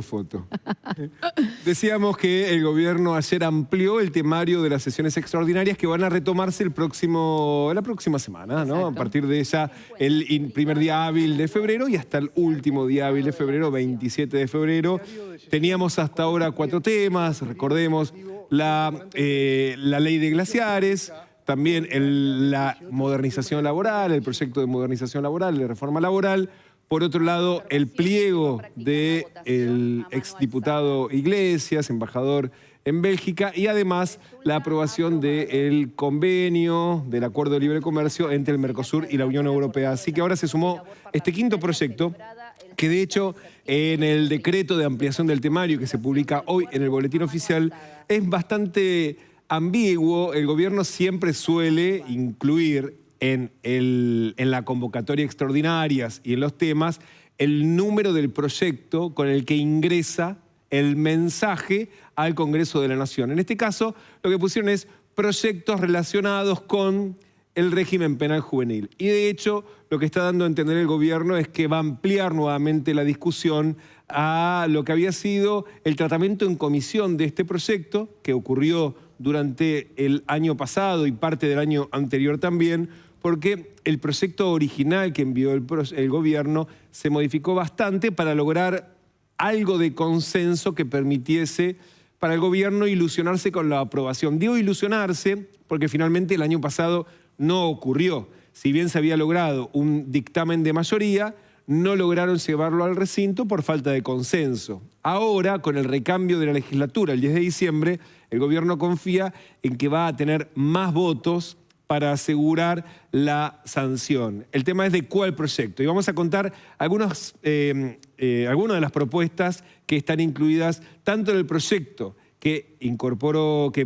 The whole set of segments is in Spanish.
Foto. Decíamos que el gobierno ayer amplió el temario de las sesiones extraordinarias que van a retomarse la próxima semana, ¿no? A partir de ya el primer día hábil de febrero y hasta el último día hábil de febrero, 27 de febrero. Teníamos hasta ahora 4 temas, recordemos, la ley de glaciares, también la modernización laboral, el proyecto de modernización laboral, de reforma laboral. Por otro lado, el pliego del exdiputado Iglesias, embajador en Bélgica, y además la aprobación del convenio del Acuerdo de Libre Comercio entre el Mercosur y la Unión Europea. Así que ahora se sumó este quinto proyecto, que de hecho en el decreto de ampliación del temario que se publica hoy en el Boletín Oficial es bastante ambiguo. El gobierno siempre suele incluir en la convocatoria extraordinarias y en los temas el número del proyecto con el que ingresa el mensaje al Congreso de la Nación. En este caso, lo que pusieron es proyectos relacionados con el régimen penal juvenil. Y de hecho, lo que está dando a entender el gobierno es que va a ampliar nuevamente la discusión a lo que había sido el tratamiento en comisión de este proyecto, que ocurrió durante el año pasado y parte del año anterior también, porque el proyecto original que envió el gobierno se modificó bastante para lograr algo de consenso que permitiese para el gobierno ilusionarse con la aprobación. Digo ilusionarse porque finalmente el año pasado no ocurrió. Si bien se había logrado un dictamen de mayoría, no lograron llevarlo al recinto por falta de consenso. Ahora, con el recambio de la legislatura el 10 de diciembre, el gobierno confía en que va a tener más votos para asegurar la sanción. El tema es de cuál proyecto. Y vamos a contar algunas de las propuestas que están incluidas tanto en el proyecto que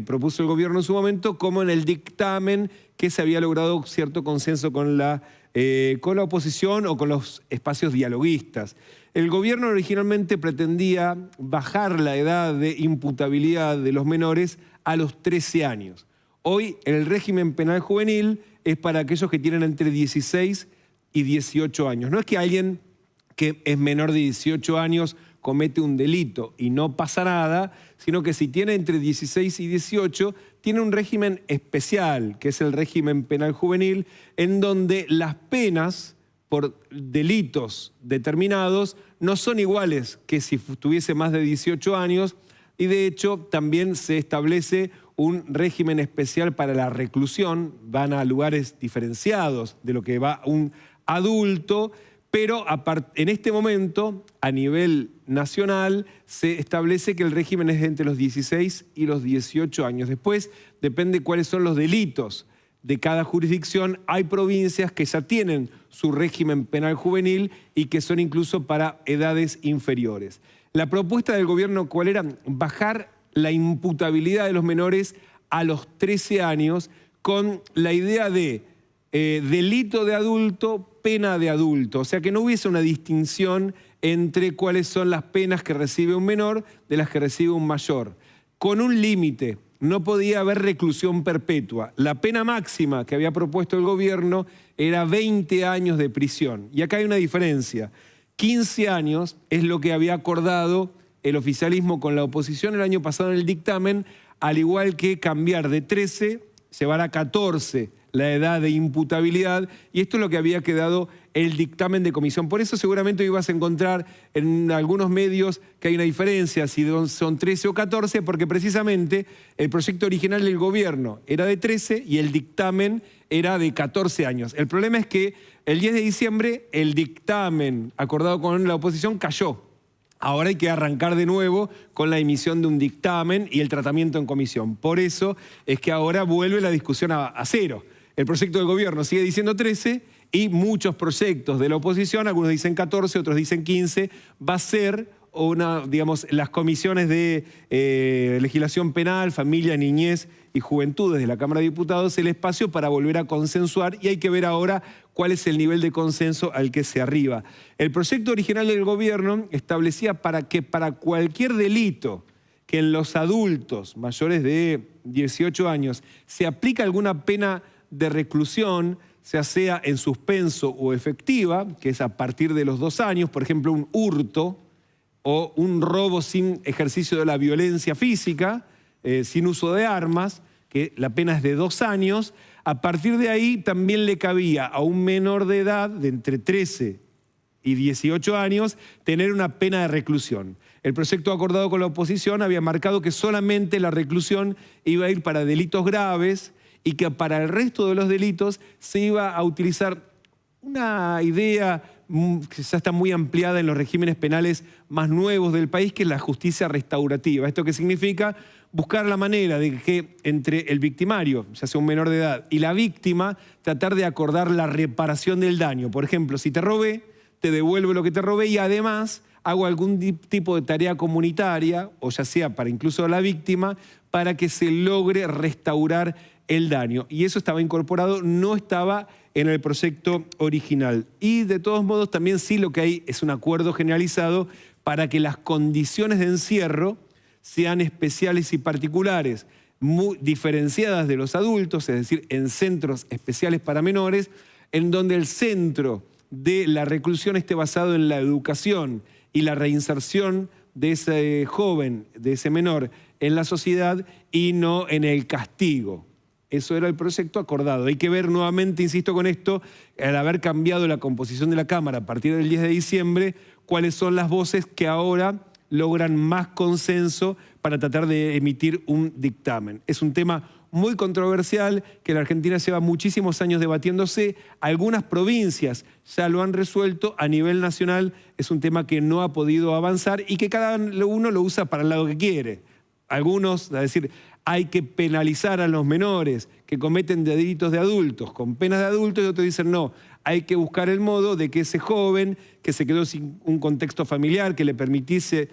propuso el gobierno en su momento, como en el dictamen que se había logrado cierto consenso con la oposición o con los espacios dialoguistas. El gobierno originalmente pretendía bajar la edad de imputabilidad de los menores a los 13 años. Hoy el régimen penal juvenil es para aquellos que tienen entre 16 y 18 años. No es que alguien que es menor de 18 años comete un delito y no pasa nada, sino que si tiene entre 16 y 18, tiene un régimen especial, que es el régimen penal juvenil, en donde las penas por delitos determinados no son iguales que si tuviese más de 18 años, y de hecho también se establece un régimen especial para la reclusión, van a lugares diferenciados de lo que va un adulto, pero en este momento, a nivel nacional, se establece que el régimen es entre los 16 y los 18 años. Después, depende cuáles son los delitos de cada jurisdicción. Hay provincias que ya tienen su régimen penal juvenil y que son incluso para edades inferiores. La propuesta del gobierno, ¿cuál era? Bajar la imputabilidad de los menores a los 13 años con la idea de delito de adulto, pena de adulto. O sea, que no hubiese una distinción entre cuáles son las penas que recibe un menor de las que recibe un mayor. Con un límite, no podía haber reclusión perpetua. La pena máxima que había propuesto el gobierno era 20 años de prisión. Y acá hay una diferencia. 15 años es lo que había acordado el oficialismo con la oposición el año pasado en el dictamen, al igual que cambiar de 13, llevar a 14 la edad de imputabilidad, y esto es lo que había quedado el dictamen de comisión. Por eso seguramente ibas a encontrar en algunos medios que hay una diferencia, si son 13 o 14, porque precisamente el proyecto original del gobierno era de 13 y el dictamen era de 14 años. El problema es que el 10 de diciembre el dictamen acordado con la oposición cayó. Ahora hay que arrancar de nuevo con la emisión de un dictamen y el tratamiento en comisión. Por eso es que ahora vuelve la discusión a cero. El proyecto del gobierno sigue diciendo 13 y muchos proyectos de la oposición, algunos dicen 14, otros dicen 15, va a ser las comisiones de legislación penal, familia, niñez y juventud desde la Cámara de Diputados el espacio para volver a consensuar, y hay que ver ahora cuál es el nivel de consenso al que se arriba. El proyecto original del gobierno establecía que para cualquier delito que en los adultos mayores de 18 años se aplica alguna pena de reclusión, sea en suspenso o efectiva, que es a partir de los 2 años, por ejemplo un hurto, o un robo sin ejercicio de la violencia física, sin uso de armas, que la pena es de 2 años. A partir de ahí también le cabía a un menor de edad de entre 13 y 18 años tener una pena de reclusión. El proyecto acordado con la oposición había marcado que solamente la reclusión iba a ir para delitos graves y que para el resto de los delitos se iba a utilizar una idea que ya está muy ampliada en los regímenes penales más nuevos del país, que es la justicia restaurativa. ¿Esto qué significa? Buscar la manera de que entre el victimario, ya sea un menor de edad, y la víctima, tratar de acordar la reparación del daño. Por ejemplo, si te robé, te devuelvo lo que te robé y además hago algún tipo de tarea comunitaria, o ya sea para incluso a la víctima, para que se logre restaurar el daño. Y eso estaba incorporado, no estaba en el proyecto original. Y de todos modos también sí lo que hay es un acuerdo generalizado para que las condiciones de encierro sean especiales y particulares, muy diferenciadas de los adultos, es decir, en centros especiales para menores, en donde el centro de la reclusión esté basado en la educación y la reinserción de ese joven, de ese menor, en la sociedad y no en el castigo. Eso era el proyecto acordado. Hay que ver nuevamente, insisto con esto, al haber cambiado la composición de la Cámara a partir del 10 de diciembre, cuáles son las voces que ahora logran más consenso para tratar de emitir un dictamen. Es un tema muy controversial que la Argentina lleva muchísimos años debatiéndose. Algunas provincias ya lo han resuelto. A nivel nacional es un tema que no ha podido avanzar y que cada uno lo usa para el lado que quiere. Algunos, es decir, hay que penalizar a los menores que cometen delitos de adultos con penas de adultos, y otros dicen no, hay que buscar el modo de que ese joven que se quedó sin un contexto familiar que le permitiese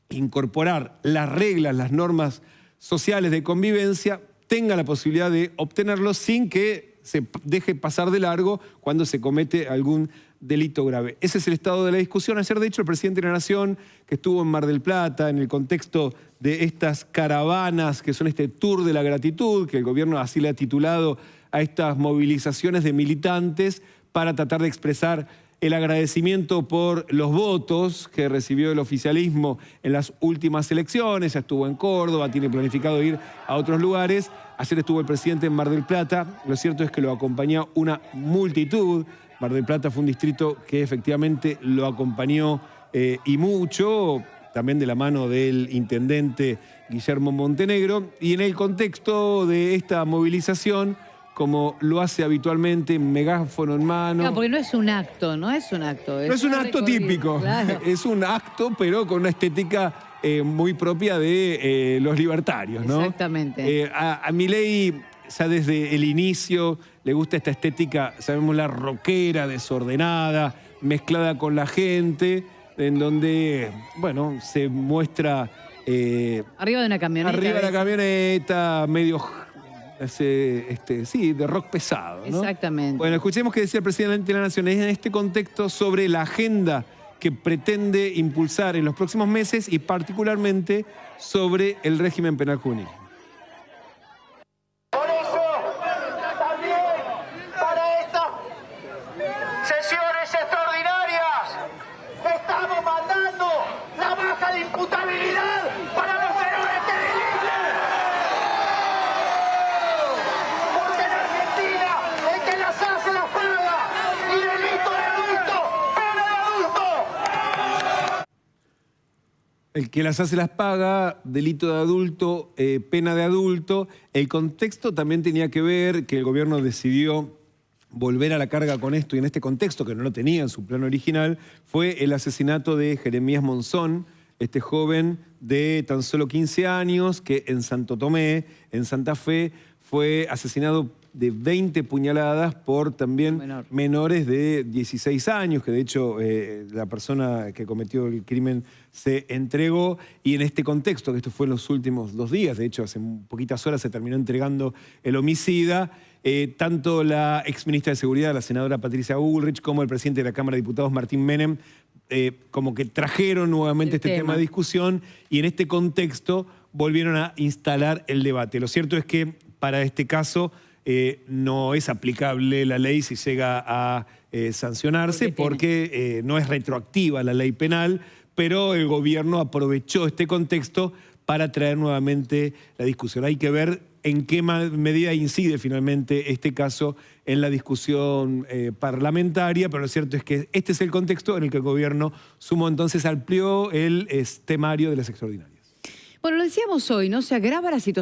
incorporar las reglas, las normas sociales de convivencia, tenga la posibilidad de obtenerlo sin que se deje pasar de largo cuando se comete algún delito grave. Ese es el estado de la discusión. Ayer, de hecho, el presidente de la Nación, que estuvo en Mar del Plata, en el contexto de estas caravanas, que son este tour de la gratitud, que el gobierno así le ha titulado a estas movilizaciones de militantes para tratar de expresar el agradecimiento por los votos que recibió el oficialismo en las últimas elecciones. Ya estuvo en Córdoba, tiene planificado ir a otros lugares. Ayer estuvo el presidente en Mar del Plata. Lo cierto es que lo acompañó una multitud. Mar del Plata fue un distrito que efectivamente lo acompañó y mucho, también de la mano del intendente Guillermo Montenegro. Y en el contexto de esta movilización, como lo hace habitualmente, megáfono en mano. No, porque no es un acto, no es un acto. No es un acto típico, claro. Es un acto, pero con una estética muy propia de los libertarios, ¿no? Exactamente. A Milei, ya desde el inicio, le gusta esta estética, sabemos, la rockera, desordenada, mezclada con la gente, en donde, bueno, se muestra... arriba de una camioneta. Arriba de la camioneta, medio... sí, de rock pesado, ¿no? Exactamente. Bueno, escuchemos qué decía el presidente de la Nación en este contexto sobre la agenda que pretende impulsar en los próximos meses y particularmente sobre el régimen penal juvenil. Por eso, también para estas sesiones extraordinarias estamos mandando la baja de imputabilidad para los menores que delinquen. Porque en Argentina el que las hace las paga y delito de adulto, pena de adulto. El que las hace las paga, delito de adulto, pena de adulto. El contexto también tenía que ver que el gobierno decidió volver a la carga con esto, y en este contexto, que no lo tenía en su plan original, fue el asesinato de Jeremías Monzón, este joven de tan solo 15 años que en Santo Tomé, en Santa Fe, fue asesinado de 20 puñaladas por también menores de 16 años, que de hecho la persona que cometió el crimen se entregó. Y en este contexto, que esto fue en los últimos 2 días, de hecho hace poquitas horas se terminó entregando el homicida, tanto la exministra de Seguridad, la senadora Patricia Bullrich, como el presidente de la Cámara de Diputados, Martín Menem, como que trajeron nuevamente este tema de discusión, y en este contexto volvieron a instalar el debate. Lo cierto es que para este caso no es aplicable la ley si llega a sancionarse, porque no es retroactiva la ley penal, pero el gobierno aprovechó este contexto para traer nuevamente la discusión. Hay que ver en qué medida incide finalmente este caso en la discusión parlamentaria, pero lo cierto es que este es el contexto en el que el gobierno amplió el temario de las extraordinarias. Bueno, lo decíamos hoy, ¿no? Se agrava la situación.